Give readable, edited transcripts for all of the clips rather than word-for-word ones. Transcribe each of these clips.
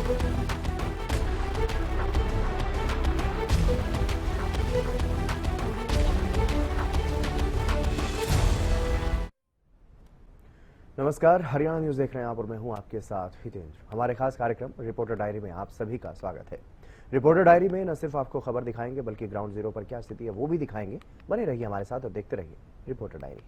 नमस्कार, हरियाणा न्यूज देख रहे हैं आप और मैं हूं आपके साथ हितेंद्र। हमारे खास कार्यक्रम रिपोर्टर डायरी में आप सभी का स्वागत है। रिपोर्टर डायरी में न सिर्फ आपको खबर दिखाएंगे बल्कि ग्राउंड जीरो पर क्या स्थिति है वो भी दिखाएंगे। बने रहिए हमारे साथ और देखते रहिए रिपोर्टर डायरी।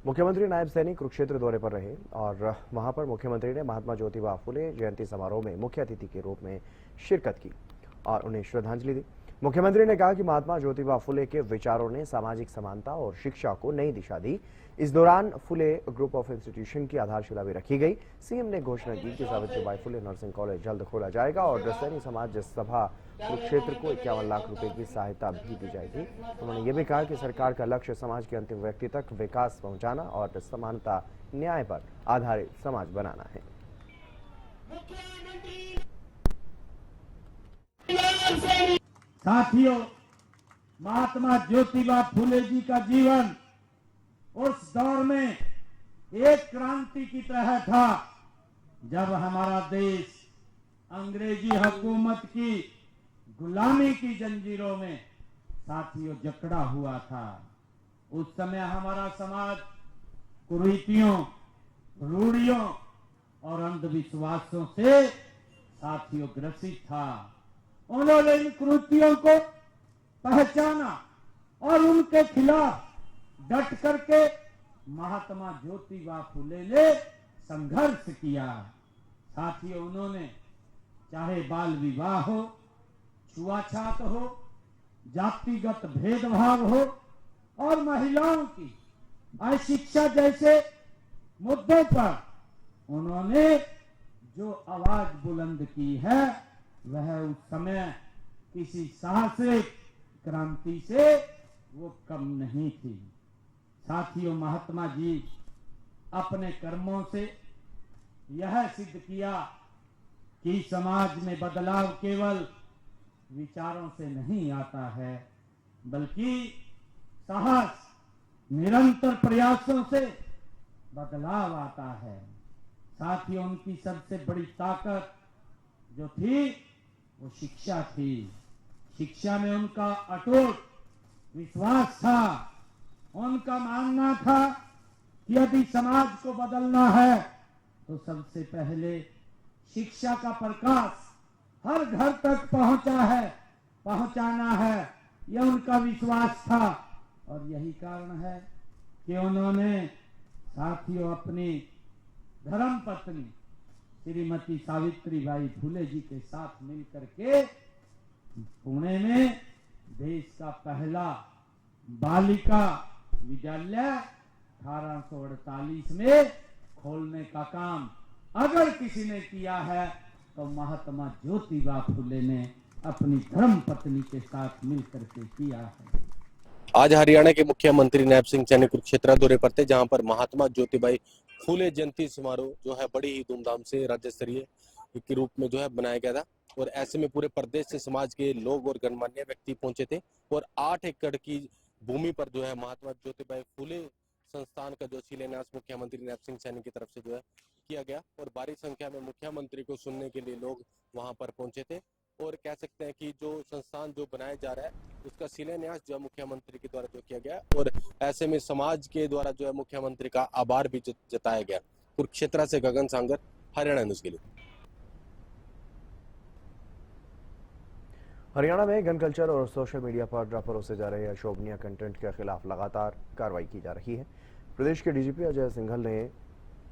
मुख्यमंत्री नायब सैनी कुरुक्षेत्र दौरे पर रहे और वहां पर मुख्यमंत्री ने महात्मा ज्योतिबा फुले जयंती समारोह में मुख्य अतिथि के रूप में शिरकत की और उन्हें श्रद्धांजलि दी। मुख्यमंत्री ने कहा कि महात्मा ज्योतिबा फुले के विचारों ने सामाजिक समानता और शिक्षा को नई दिशा दी। इस दौरान फुले ग्रुप ऑफ इंस्टीट्यूशन की आधारशिला भी रखी गई। सीएम ने घोषणा की कि सावित्रीबाई फुले नर्सिंग कॉलेज जल्द खोला जाएगा और सैनी समाज सभा कुरुक्षेत्र को 51 लाख रुपए की सहायता भी दी जाएगी। उन्होंने ये भी कहा कि सरकार का लक्ष्य समाज के अंतिम व्यक्ति तक विकास पहुंचाना और समानता न्याय पर आधारित समाज बनाना है। साथियों, महात्मा ज्योतिबा फुले जी का जीवन उस दौर में एक क्रांति की तरह था जब हमारा देश अंग्रेजी हुकूमत की गुलामी की जंजीरों में साथियों जकड़ा हुआ था। उस समय हमारा समाज कुरीतियों, रूढ़ियों और अंधविश्वासों से साथियों ग्रसित था। उन्होंने इन कुरीतियों को पहचाना और उनके खिलाफ डट करके महात्मा ज्योतिबा फुले ने संघर्ष किया। साथियों, उन्होंने चाहे बाल विवाह हो, छुआछात हो, जातिगत भेदभाव हो और महिलाओं की अशिक्षा जैसे मुद्दों पर उन्होंने जो आवाज बुलंद की है वह उस समय किसी साहसिक क्रांति से वो कम नहीं थी। साथियों, महात्मा जी अपने कर्मों से यह सिद्ध किया कि समाज में बदलाव केवल विचारों से नहीं आता है बल्कि साहस, निरंतर प्रयासों से बदलाव आता है। साथियों, उनकी सबसे बड़ी ताकत जो थी वो शिक्षा थी। शिक्षा में उनका अटूट विश्वास था। उनका मानना था कि यदि समाज को बदलना है तो सबसे पहले शिक्षा का प्रकाश हर घर तक पहुंचाना है। यह उनका विश्वास था और यही कारण है कि उन्होंने साथियों अपनी धर्म पत्नी श्रीमती सावित्रीबाई फुले जी के साथ मिलकर के पुणे में देश का पहला बालिका विद्यालय 1848 में खोलने का काम अगर किसी ने किया है तो महात्मा ज्योतिबा फुले ने अपनी धर्म पत्नी के साथ मिलकर के किया है। आज हरियाणा के मुख्यमंत्री नायब सिंह सैनी कुरुक्षेत्र दौरे पर थे, जहां पर महात्मा ज्योतिबाई फुले जयंती समारोह जो है बड़ी ही धूमधाम से राज्य स्तरीय के रूप में जो है बनाया गया था। और ऐसे में पूरे प्रदेश से समाज के लोग और गणमान्य व्यक्ति पहुंचे थे और 8 एकड़ की भूमि पर जो है महात्मा ज्योतिबाई फुले संस्थान का जो शिलान्यास मुख्यमंत्री नायब सिंह सैनी की तरफ से जो है किया गया और भारी संख्या में मुख्यमंत्री को सुनने के लिए लोग वहां पर पहुंचे थे। और कह सकते हैं कि जो संस्थान जो बनाया जा रहा है उसका शिलान्यास जो मुख्यमंत्री के द्वारा जो किया गया और ऐसे में समाज के द्वारा जो है मुख्यमंत्री का आभार भी जताया गया। कुरुक्षेत्र से गगन सांगर, हरियाणा न्यूज के लिए। हरियाणा में गन कल्चर और सोशल मीडिया पर परोसे जा रहे अशोभनीय कंटेंट के खिलाफ लगातार कार्रवाई की जा रही है। प्रदेश के डीजीपी अजय सिंघल ने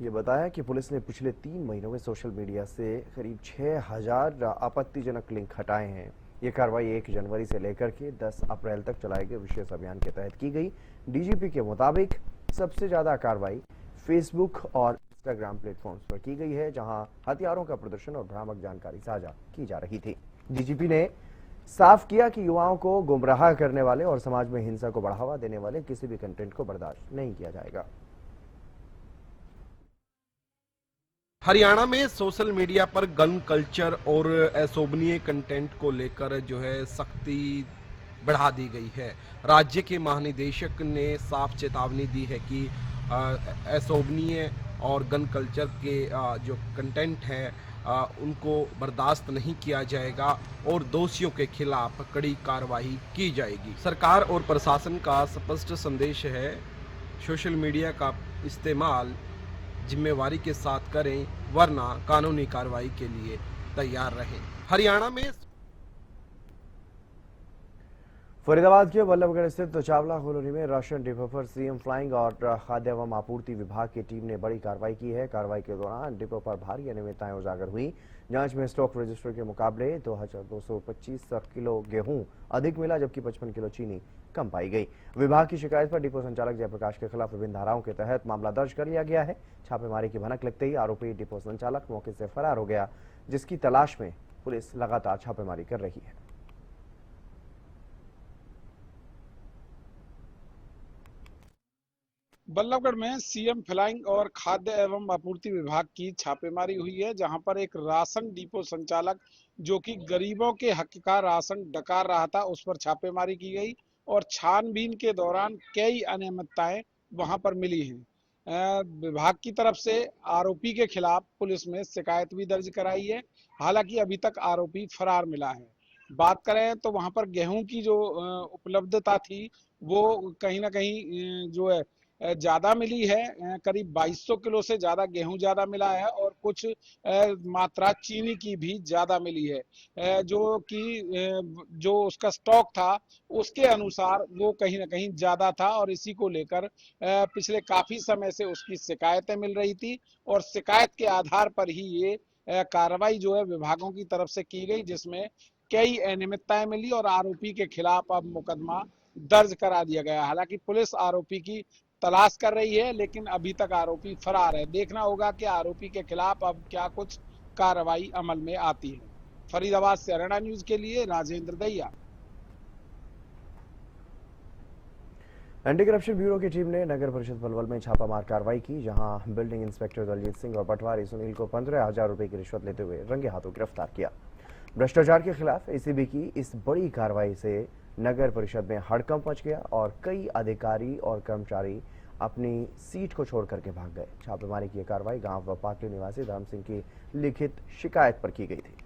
ये बताया कि पुलिस ने पिछले 3 महीनों में सोशल मीडिया से करीब 6000 आपत्तिजनक लिंक हटाए हैं। ये कार्रवाई 1 जनवरी से लेकर के 10 अप्रैल तक चलाए गए विशेष अभियान के तहत की गई। डीजीपी के मुताबिक सबसे ज्यादा कार्रवाई फेसबुक और इंस्टाग्राम प्लेटफॉर्म्स पर की गई है, जहां हथियारों का प्रदर्शन और भ्रामक जानकारी साझा की जा रही थी। डीजीपी ने साफ किया कि युवाओं को गुमराह करने वाले और समाज में हिंसा को बढ़ावा देने वाले किसी भी कंटेंट को बर्दाश्त नहीं किया जाएगा। हरियाणा में सोशल मीडिया पर गन कल्चर और अशोभनीय कंटेंट को लेकर जो है सख्ती बढ़ा दी गई है। राज्य के महानिदेशक ने साफ चेतावनी दी है कि अशोभनीय और गन कल्चर के जो कंटेंट है उनको बर्दाश्त नहीं किया जाएगा और दोषियों के खिलाफ कड़ी कार्रवाई की जाएगी। सरकार और प्रशासन का स्पष्ट संदेश है, सोशल मीडिया का इस्तेमाल जिम्मेवारी के साथ करें, वरना कानूनी कार्रवाई के लिए तैयार रहें। हरियाणा में फरीदाबाद के वल्लभगढ़ स्थित चावला कॉलोनी में राशन डिपो पर सीएम फ्लाइंग और खाद्य एवं आपूर्ति विभाग की टीम ने बड़ी कार्रवाई की है। कार्रवाई के दौरान डिपो पर भारी अनियमितताएं उजागर हुई। जांच में स्टॉक रजिस्टर के मुकाबले 2225 किलो गेहूं अधिक मिला, जबकि 55 किलो चीनी कम पाई गई। विभाग की शिकायत पर डिपो संचालक जयप्रकाश के खिलाफ विभिन्न धाराओं के तहत मामला दर्ज कर लिया गया है। छापेमारी की भनक लगते ही आरोपी डिपो संचालक मौके से फरार हो गया, जिसकी तलाश में पुलिस लगातार छापेमारी कर रही है। बल्लभगढ़ में सीएम फ्लाइंग और खाद्य एवं आपूर्ति विभाग की छापेमारी हुई है, जहां पर एक राशन डिपो संचालक जो कि गरीबों के हक का राशन डकार रहा था, उस पर छापेमारी की गई और छानबीन के दौरान कई अनियमितताएं वहां पर मिली हैं। विभाग की तरफ से आरोपी के खिलाफ पुलिस में शिकायत भी दर्ज कराई है। हालांकि अभी तक आरोपी फरार मिला है। बात करें तो वहां पर गेहूं की जो उपलब्धता थी वो कहीं ना कहीं जो है ज्यादा मिली है। करीब 2200 किलो से ज्यादा गेहूं ज्यादा मिला है और कुछ मात्रा चीनी की भी ज्यादा मिली है। जो कि जो उसका स्टॉक था उसके अनुसार वो कहीं ना कहीं ज्यादा था और इसी को लेकर पिछले काफी समय से उसकी शिकायतें मिल रही थी और शिकायत के आधार पर ही ये कार्रवाई जो है विभागों की तरफ से की गई, जिसमें कई अनियमितताएं मिली और आरोपी के खिलाफ अब मुकदमा दर्ज करा दिया गया। हालांकि पुलिस आरोपी की तलाश कर रही है, लेकिन अभी तक आरोपी फरार है। देखना होगा कि आरोपी के खिलाफ अब क्या कुछ कार्रवाई अमल में आती है। फरीदाबाद से हरियाणा न्यूज के लिए राजेंद्र दैया। एंटी करप्शन ब्यूरो की टीम ने नगर परिषद पलवल में छापामार कार्रवाई की, जहां बिल्डिंग इंस्पेक्टर दलजीत सिंह और पटवारी सुनील को 15,000 रुपए की रिश्वत लेते हुए रंगे हाथों गिरफ्तार किया। भ्रष्टाचार के खिलाफ एसीबी की इस बड़ी कार्रवाई से नगर परिषद में हड़कंप मच गया और कई अधिकारी और कर्मचारी अपनी सीट को छोड़ करके भाग गए। छापेमारी की कार्रवाई गांव पाटली निवासी धर्म सिंह की लिखित शिकायत पर की गई थी।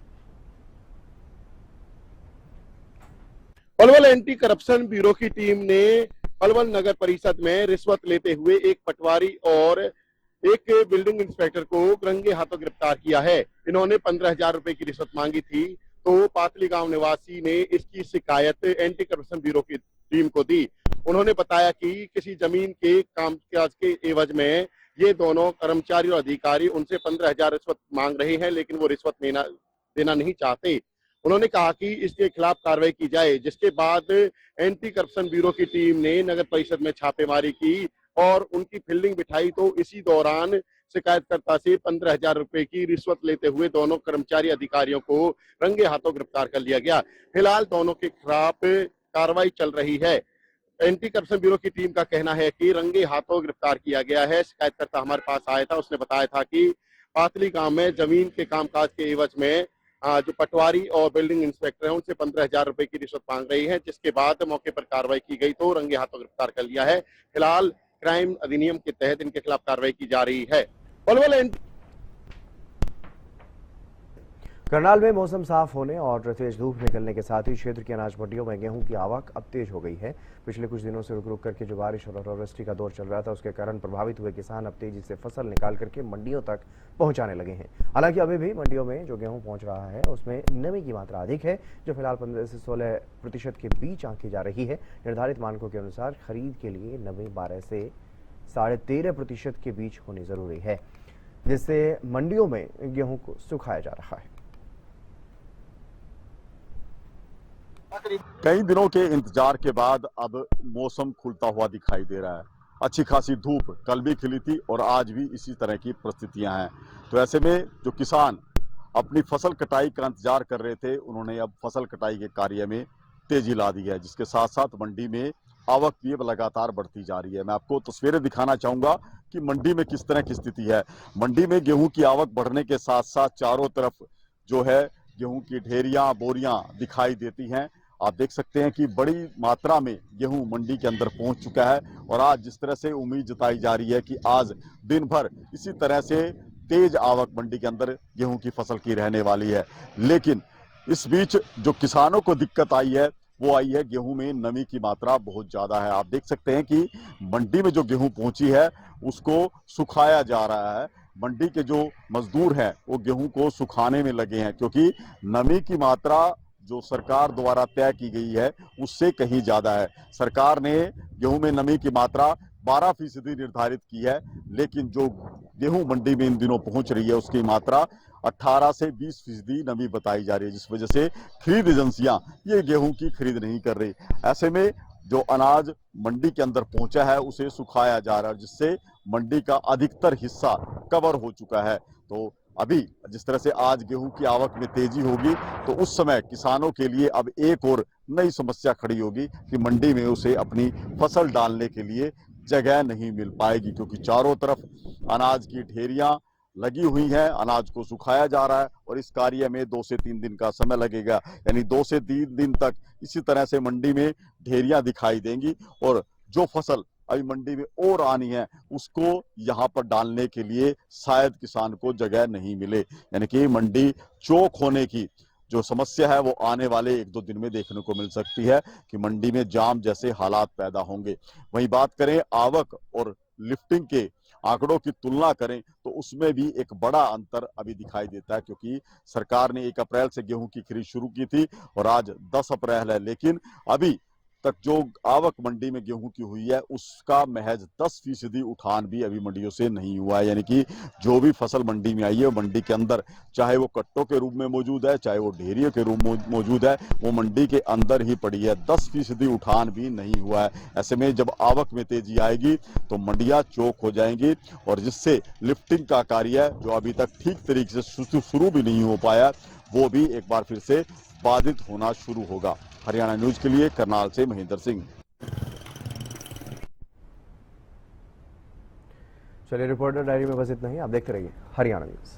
पलवल एंटी करप्शन ब्यूरो की टीम ने पलवल नगर परिषद में रिश्वत लेते हुए एक पटवारी और एक बिल्डिंग इंस्पेक्टर को रंगे हाथों गिरफ्तार किया है। इन्होंने 15,000 रुपए की रिश्वत मांगी थी, तो पातली गांव निवासी ने इसकी शिकायत एंटी करप्शन ब्यूरो की टीम को दी। उन्होंने बताया कि किसी जमीन के कामकाज के एवज में ये दोनों कर्मचारी और अधिकारी उनसे 15,000 रिश्वत मांग रहे हैं, लेकिन वो रिश्वत देना नहीं चाहते। उन्होंने कहा कि इसके खिलाफ कार्रवाई की जाए, जिसके बाद एंटी करप्शन ब्यूरो की टीम ने नगर परिषद में छापेमारी की और उनकी फील्डिंग बिठाई। तो इसी दौरान शिकायतकर्ता से 15,000 रुपए की रिश्वत लेते हुए दोनों कर्मचारी अधिकारियों को रंगे हाथों गिरफ्तार कर लिया गया। फिलहाल दोनों के खिलाफ कार्रवाई चल रही है। एंटी करप्शन ब्यूरो की टीम का कहना है कि रंगे हाथों गिरफ्तार किया गया है। शिकायतकर्ता हमारे पास आया था, उसने बताया था कि पातली गांव में जमीन के कामकाज के एवज में जो पटवारी और बिल्डिंग इंस्पेक्टर हैं उनसे 15,000 रुपए की रिश्वत मांग रही है, जिसके बाद मौके पर कार्रवाई की गई तो रंगे हाथों गिरफ्तार कर लिया है। फिलहाल क्राइम अधिनियम के तहत इनके खिलाफ कार्रवाई की जा रही है। पलवल करनाल में मौसम साफ होने और तेज धूप निकलने के साथ ही क्षेत्र की अनाज मंडियों में गेहूं की आवक अब तेज हो गई है। पिछले कुछ दिनों से रुक रुक करके जो बारिश और ओलावृष्टि का दौर चल रहा था, उसके कारण प्रभावित हुए किसान अब तेजी से फसल निकाल करके मंडियों तक पहुंचाने लगे हैं। हालांकि अभी भी मंडियों में जो गेहूं पहुंच रहा है उसमें नमी की मात्रा अधिक है, जो फिलहाल 15 से 16% के बीच आंकी जा रही है। निर्धारित मानकों के अनुसार खरीद के लिए नमी 12 से 13.5% के बीच होनी जरूरी है, जिससे मंडियों में गेहूं को सुखाया जा रहा है। कई दिनों के इंतजार के बाद अब मौसम खुलता हुआ दिखाई दे रहा है। अच्छी खासी धूप कल भी खिली थी और आज भी इसी तरह की परिस्थितियां हैं। तो ऐसे में जो किसान अपनी फसल कटाई का इंतजार कर रहे थे, उन्होंने अब फसल कटाई के कार्य में तेजी ला दी है, जिसके साथ साथ मंडी में आवक भी अब लगातार बढ़ती जा रही है। मैं आपको तस्वीरें दिखाना चाहूंगा कि मंडी में किस तरह की स्थिति है। मंडी में गेहूं की आवक बढ़ने के साथ साथ चारों तरफ जो है गेहूं की ढेरियां, बोरियां दिखाई देती हैं। आप देख सकते हैं कि बड़ी मात्रा में गेहूं मंडी के अंदर पहुंच चुका है और आज जिस तरह से उम्मीद जताई जा रही है कि आज दिन भर इसी तरह से तेज आवक मंडी के अंदर गेहूं की फसल की रहने वाली है। लेकिन इस बीच जो किसानों को दिक्कत आई है वो आई है गेहूं में नमी की मात्रा बहुत ज्यादा है। आप देख सकते हैं कि मंडी में जो गेहूं पहुंची है उसको सुखाया जा रहा है। मंडी के जो मजदूर हैं वो गेहूं को सुखाने में लगे हैं क्योंकि नमी की मात्रा जो सरकार द्वारा तय की गई है उससे कहीं ज्यादा है। सरकार ने गेहूं में नमी की मात्रा 12% निर्धारित की है, लेकिन जो गेहूं मंडी में इन दिनों पहुंच रही है उसकी मात्रा 18 से 20% नमी बताई जा रही है, जिस वजह से खरीद एजेंसियां ये गेहूं की खरीद नहीं कर रही। ऐसे में जो अनाज मंडी के अंदर पहुंचा है उसे सुखाया जा रहा है, जिससे मंडी का अधिकतर हिस्सा कवर हो चुका है। तो अभी जिस तरह से आज गेहूं की आवक में तेजी होगी तो उस समय किसानों के लिए अब एक और नई समस्या खड़ी होगी कि मंडी में उसे अपनी फसल डालने के लिए जगह नहीं मिल पाएगी, क्योंकि चारों तरफ अनाज की ढेरियां लगी हुई हैं, अनाज को सुखाया जा रहा है और इस कार्य में 2 से 3 दिन का समय लगेगा। यानी 2 से 3 दिन तक इसी तरह से मंडी में ढेरियां दिखाई देंगी और जो फसल अभी मंडी में और आनी है उसको यहाँ पर डालने के लिए शायद किसान को जगह नहीं मिले। यानी कि मंडी चौक होने की जो समस्या है वो आने वाले 1-2 दिन में देखने को मिल सकती है कि मंडी में जाम जैसे हालात पैदा होंगे। वहीं बात करें आवक और लिफ्टिंग के आंकड़ों की तुलना करें तो उसमें भी एक बड़ा अंतर अभी दिखाई देता है, क्योंकि सरकार ने 1 अप्रैल से गेहूं की खरीद शुरू की थी और आज 10 अप्रैल है, लेकिन अभी तक जो आवक मंडी में गेहूं की हुई है उसका महज 10% उठान भी अभी मंडियों से नहीं हुआ है। यानी कि जो भी फसल मंडी में आई है मंडी के अंदर, चाहे वो कट्टों के रूप में मौजूद है चाहे वो ढेरियों के रूप में मौजूद है, वो मंडी के अंदर ही पड़ी है। 10% उठान भी नहीं हुआ है। ऐसे में जब आवक में तेजी आएगी तो मंडियां चौक हो जाएंगी और जिससे लिफ्टिंग का कार्य जो अभी तक ठीक तरीके से शुरू भी नहीं हो पाया वो भी एक बार फिर से बाधित होना शुरू होगा। हरियाणा न्यूज के लिए करनाल से महेंद्र सिंह। चलिए, रिपोर्टर डायरी में बस इतना ही। आप देखते रहिए हरियाणा न्यूज।